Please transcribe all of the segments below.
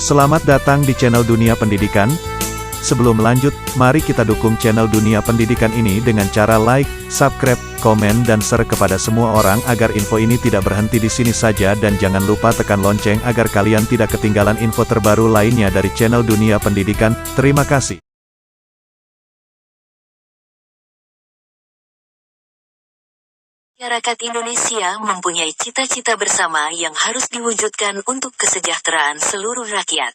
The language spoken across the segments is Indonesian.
Selamat datang di channel Dunia Pendidikan. Sebelum lanjut, mari kita dukung channel Dunia Pendidikan ini dengan cara like, subscribe, komen dan share kepada semua orang agar info ini tidak berhenti di sini saja dan jangan lupa tekan lonceng agar kalian tidak ketinggalan info terbaru lainnya dari channel Dunia Pendidikan. Terima kasih. Masyarakat Indonesia mempunyai cita-cita bersama yang harus diwujudkan untuk kesejahteraan seluruh rakyat.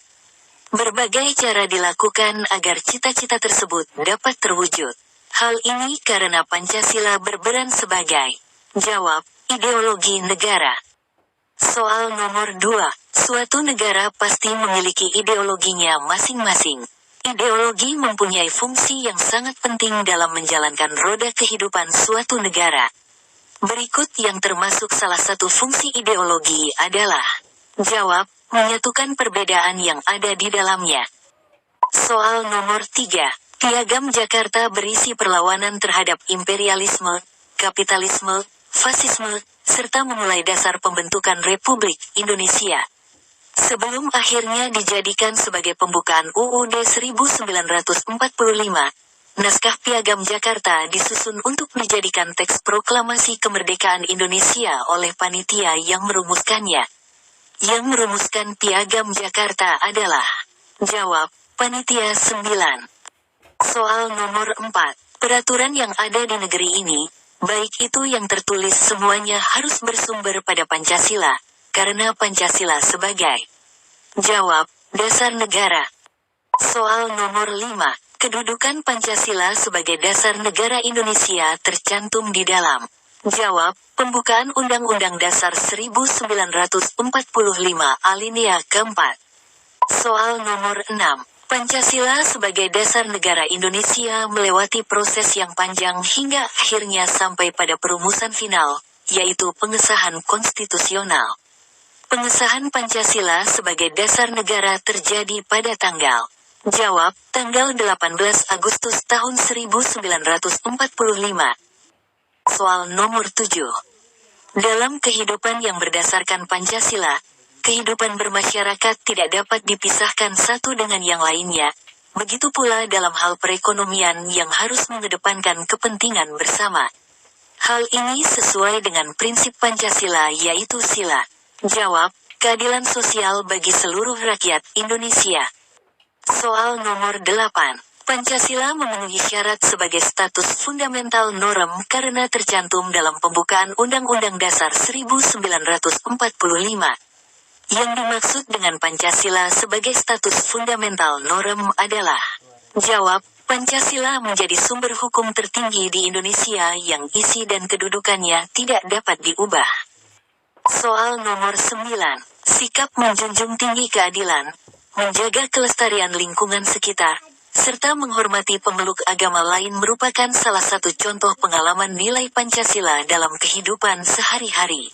Berbagai cara dilakukan agar cita-cita tersebut dapat terwujud. Hal ini karena Pancasila berperan sebagai jawab ideologi negara. Soal nomor 2, suatu negara pasti memiliki ideologinya masing-masing. Ideologi mempunyai fungsi yang sangat penting dalam menjalankan roda kehidupan suatu negara. Berikut yang termasuk salah satu fungsi ideologi adalah jawab, menyatukan perbedaan yang ada di dalamnya. Soal nomor 3, Piagam Jakarta berisi perlawanan terhadap imperialisme, kapitalisme, fasisme, serta memulai dasar pembentukan Republik Indonesia. Sebelum akhirnya dijadikan sebagai pembukaan UUD 1945, naskah Piagam Jakarta disusun untuk dijadikan teks proklamasi kemerdekaan Indonesia oleh panitia yang merumuskannya. Yang merumuskan Piagam Jakarta adalah jawab, Panitia 9. Soal nomor 4, peraturan yang ada di negeri ini, baik itu yang tertulis semuanya harus bersumber pada Pancasila, karena Pancasila sebagai jawab, dasar negara. Soal nomor 5, kedudukan Pancasila sebagai dasar negara Indonesia tercantum di dalam jawab, pembukaan Undang-Undang Dasar 1945 alinea keempat. Soal nomor 6, Pancasila sebagai dasar negara Indonesia melewati proses yang panjang hingga akhirnya sampai pada perumusan final, yaitu pengesahan konstitusional. Pengesahan Pancasila sebagai dasar negara terjadi pada tanggal jawab, tanggal 18 Agustus tahun 1945. Soal nomor 7. Dalam kehidupan yang berdasarkan Pancasila, kehidupan bermasyarakat tidak dapat dipisahkan satu dengan yang lainnya, begitu pula dalam hal perekonomian yang harus mengedepankan kepentingan bersama. Hal ini sesuai dengan prinsip Pancasila yaitu sila, jawab, keadilan sosial bagi seluruh rakyat Indonesia. Soal nomor 8, Pancasila memenuhi syarat sebagai status fundamental norm karena tercantum dalam pembukaan Undang-Undang Dasar 1945. Yang dimaksud dengan Pancasila sebagai status fundamental norm adalah jawab, Pancasila menjadi sumber hukum tertinggi di Indonesia yang isi dan kedudukannya tidak dapat diubah. Soal nomor 9, sikap menjunjung tinggi keadilan, menjaga kelestarian lingkungan sekitar, serta menghormati pemeluk agama lain merupakan salah satu contoh pengalaman nilai Pancasila dalam kehidupan sehari-hari.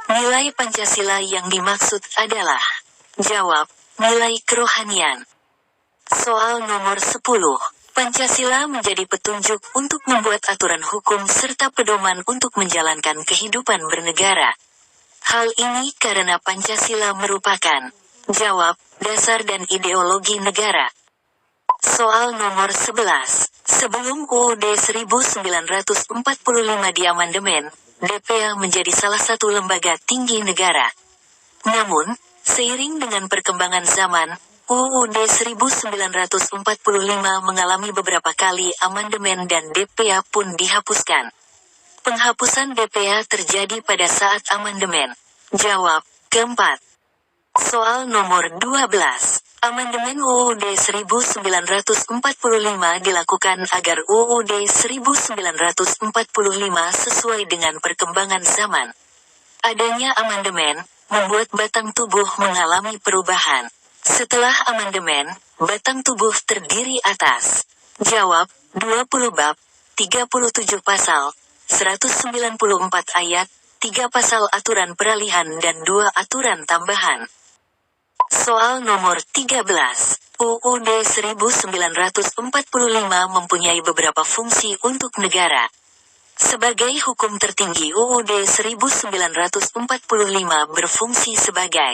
Nilai Pancasila yang dimaksud adalah jawab, nilai kerohanian. Soal nomor 10, Pancasila menjadi petunjuk untuk membuat aturan hukum serta pedoman untuk menjalankan kehidupan bernegara. Hal ini karena Pancasila merupakan jawab, dasar dan ideologi negara. Soal nomor 11, sebelum UUD 1945 diamandemen, DPA menjadi salah satu lembaga tinggi negara. Namun, seiring dengan perkembangan zaman, UUD 1945 mengalami beberapa kali amandemen dan DPA pun dihapuskan. Penghapusan DPA terjadi pada saat amandemen. Jawab, keempat. Soal nomor 12, amandemen UUD 1945 dilakukan agar UUD 1945 sesuai dengan perkembangan zaman. Adanya amandemen, membuat batang tubuh mengalami perubahan. Setelah amandemen, batang tubuh terdiri atas jawab, 20 bab, 37 pasal, 194 ayat, 3 pasal aturan peralihan dan 2 aturan tambahan. Soal nomor 13, UUD 1945 mempunyai beberapa fungsi untuk negara. Sebagai hukum tertinggi UUD 1945 berfungsi sebagai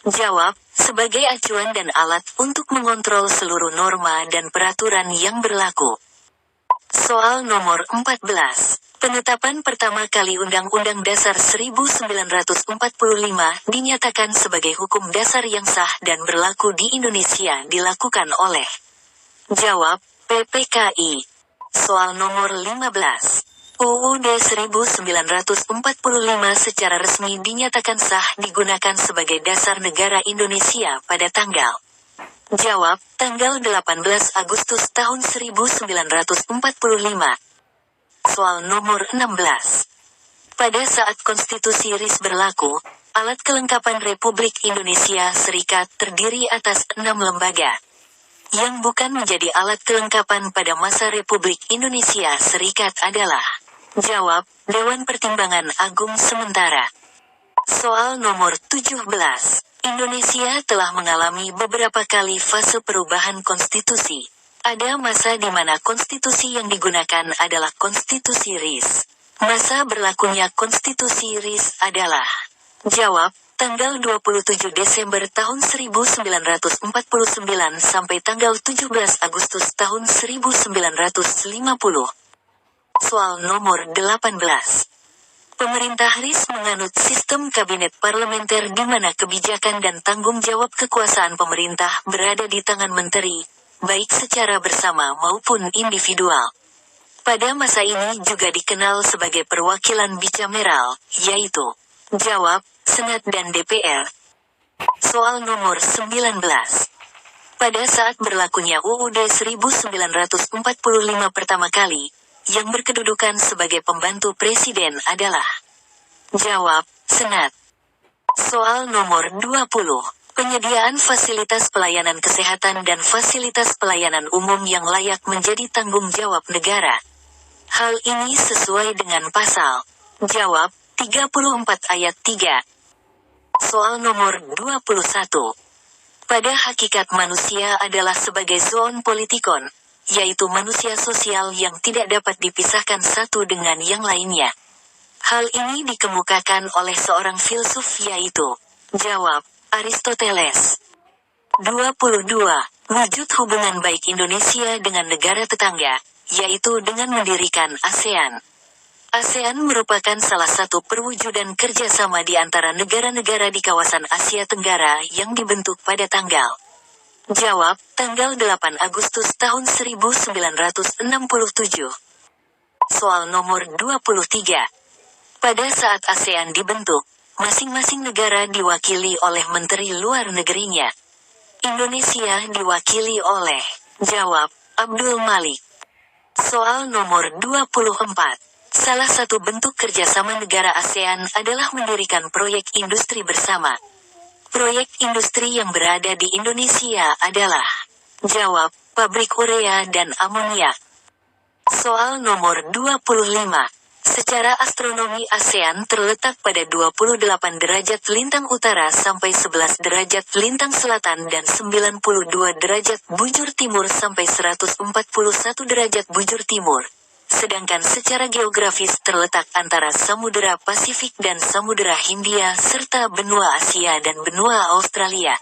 jawab, sebagai acuan dan alat untuk mengontrol seluruh norma dan peraturan yang berlaku. Soal nomor 14. Penetapan pertama kali Undang-Undang Dasar 1945 dinyatakan sebagai hukum dasar yang sah dan berlaku di Indonesia dilakukan oleh. Jawab, PPKI. Soal nomor 15. UUD 1945 secara resmi dinyatakan sah digunakan sebagai dasar negara Indonesia pada tanggal. Jawab, tanggal 18 Agustus tahun 1945. Soal nomor 16. Pada saat Konstitusi RIS berlaku, alat kelengkapan Republik Indonesia Serikat terdiri atas 6 lembaga. Yang bukan menjadi alat kelengkapan pada masa Republik Indonesia Serikat adalah. Jawab, Dewan Pertimbangan Agung sementara. Soal nomor 17. Indonesia telah mengalami beberapa kali fase perubahan konstitusi. Ada masa di mana konstitusi yang digunakan adalah konstitusi RIS. Masa berlakunya konstitusi RIS adalah. Jawab, tanggal 27 Desember tahun 1949 sampai tanggal 17 Agustus tahun 1950. Soal nomor 18. Pemerintah RIS menganut sistem kabinet parlementer di mana kebijakan dan tanggung jawab kekuasaan pemerintah berada di tangan menteri, baik secara bersama maupun individual. Pada masa ini juga dikenal sebagai perwakilan bicameral, yaitu. Jawab, Senat dan DPR. Soal nomor 19. Pada saat berlakunya UUD 1945 pertama kali, yang berkedudukan sebagai pembantu presiden adalah. Jawab, Senat. Soal nomor 20. Penyediaan fasilitas pelayanan kesehatan dan fasilitas pelayanan umum yang layak menjadi tanggung jawab negara. Hal ini sesuai dengan pasal. Jawab, 34 ayat 3. Soal nomor 21. Pada hakikat manusia adalah sebagai zoon politikon, yaitu manusia sosial yang tidak dapat dipisahkan satu dengan yang lainnya. Hal ini dikemukakan oleh seorang filsuf yaitu. Jawab, Aristoteles. 22. Wujud hubungan baik Indonesia dengan negara tetangga, yaitu dengan mendirikan ASEAN. ASEAN merupakan salah satu perwujudan kerjasama di antara negara-negara di kawasan Asia Tenggara yang dibentuk pada tanggal. Jawab, tanggal 8 Agustus tahun 1967. Soal nomor 23. Pada saat ASEAN dibentuk, masing-masing negara diwakili oleh menteri luar negerinya. Indonesia diwakili oleh. Jawab, Abdul Malik. Soal nomor 24. Salah satu bentuk kerjasama negara ASEAN adalah mendirikan proyek industri bersama. Proyek industri yang berada di Indonesia adalah. Jawab, pabrik urea dan amoniak. Soal nomor 25. Secara astronomi ASEAN terletak pada 28 derajat lintang utara sampai 11 derajat lintang selatan dan 92 derajat bujur timur sampai 141 derajat bujur timur. Sedangkan secara geografis terletak antara Samudera Pasifik dan Samudera Hindia serta benua Asia dan benua Australia.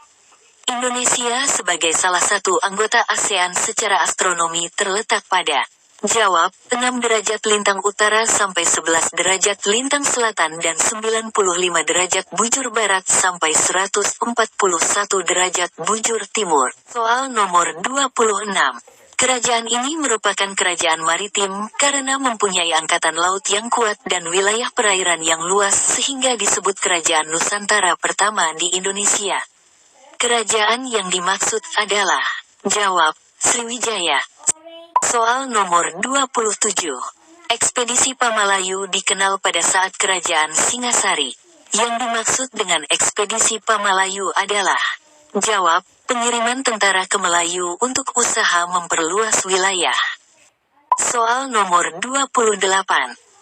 Indonesia sebagai salah satu anggota ASEAN secara astronomi terletak pada. Jawab, 6 derajat lintang utara sampai 11 derajat lintang selatan dan 95 derajat bujur barat sampai 141 derajat bujur timur. Soal nomor 26. Kerajaan ini merupakan kerajaan maritim karena mempunyai angkatan laut yang kuat dan wilayah perairan yang luas sehingga disebut Kerajaan Nusantara pertama di Indonesia. Kerajaan yang dimaksud adalah. Jawab, Sriwijaya. Soal nomor 27. Ekspedisi Pamalayu dikenal pada saat Kerajaan Singasari. Yang dimaksud dengan ekspedisi Pamalayu adalah. Jawab, pengiriman tentara ke Melayu untuk usaha memperluas wilayah. Soal nomor 28.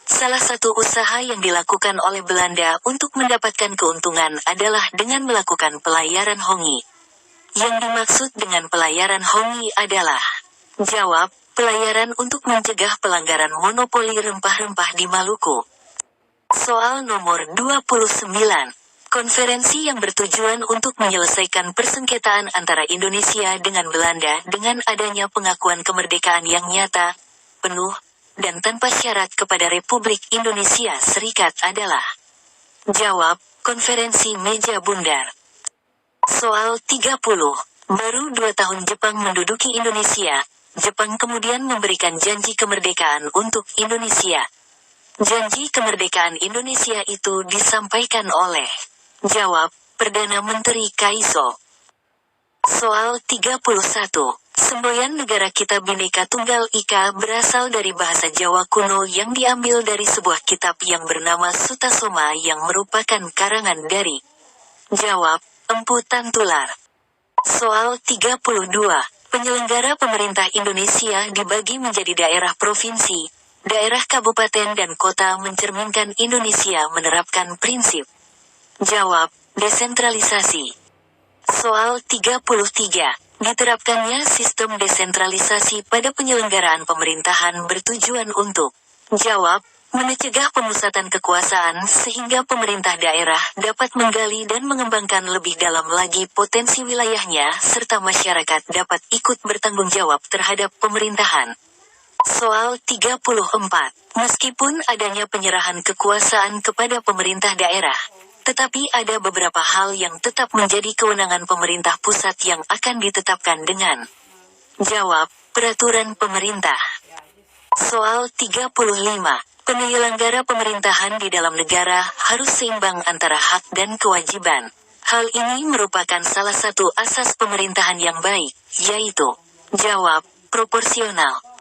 Salah satu usaha yang dilakukan oleh Belanda untuk mendapatkan keuntungan adalah dengan melakukan pelayaran hongi. Yang dimaksud dengan pelayaran hongi adalah. Jawab, pelayaran untuk mencegah pelanggaran monopoli rempah-rempah di Maluku. Soal nomor 29. Konferensi yang bertujuan untuk menyelesaikan persengketaan antara Indonesia dengan Belanda dengan adanya pengakuan kemerdekaan yang nyata, penuh, dan tanpa syarat kepada Republik Indonesia Serikat adalah. Jawab, konferensi meja bundar. Soal 30. Baru 2 tahun Jepang menduduki Indonesia, Jepang kemudian memberikan janji kemerdekaan untuk Indonesia. Janji kemerdekaan Indonesia itu disampaikan oleh. Jawab, Perdana Menteri Kaiso. Soal 31. Semboyan negara kita Bhinneka Tunggal Ika berasal dari bahasa Jawa kuno yang diambil dari sebuah kitab yang bernama Sutasoma yang merupakan karangan dari. Jawab, Empu Tantular. Soal 32. Penyelenggara pemerintah Indonesia dibagi menjadi daerah provinsi, daerah kabupaten dan kota mencerminkan Indonesia menerapkan prinsip. Jawab, desentralisasi. Soal 33. Diterapkannya sistem desentralisasi pada penyelenggaraan pemerintahan bertujuan untuk. Jawab, mencegah pemusatan kekuasaan sehingga pemerintah daerah dapat menggali dan mengembangkan lebih dalam lagi potensi wilayahnya serta masyarakat dapat ikut bertanggung jawab terhadap pemerintahan. Soal 34. Meskipun adanya penyerahan kekuasaan kepada pemerintah daerah, tetapi ada beberapa hal yang tetap menjadi kewenangan pemerintah pusat yang akan ditetapkan dengan. Jawab, peraturan pemerintah. Soal 35. Penyelenggara pemerintahan di dalam negara harus seimbang antara hak dan kewajiban. Hal ini merupakan salah satu asas pemerintahan yang baik, yaitu. Jawab, proporsional.